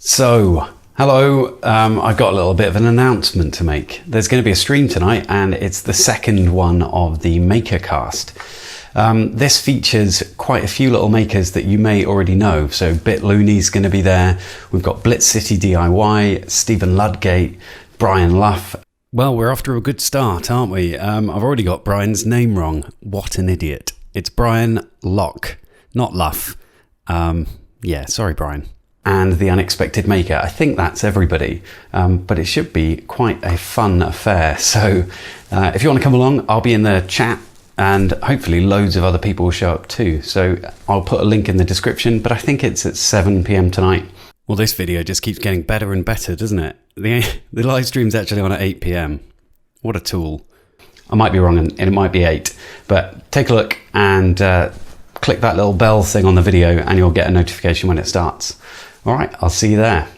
So, hello, I've got a little bit of an announcement to make. There's going to be a stream tonight and it's the second one of the MakerCast. This features quite a few little makers that you may already know. So BitLooney's going to be there. We've got Blitz City DIY, Stephen Ludgate, Brian Luff. Well, we're off to a good start, aren't we? I've already got Brian's name wrong. What an idiot. It's Brian Locke, not Luff. Yeah, sorry, Brian. And The Unexpected Maker. I think that's everybody, but it should be quite a fun affair. So if you want to come along, I'll be in the chat and hopefully loads of other people will show up too. So I'll put a link in the description, but I think it's at 7 p.m. tonight. Well, this video just keeps getting better and better, doesn't it? The live stream's actually on at 8 p.m. What a tool. I might be wrong and it might be 8, but take a look and click that little bell thing on the video and you'll get a notification when it starts. All right, I'll see you there.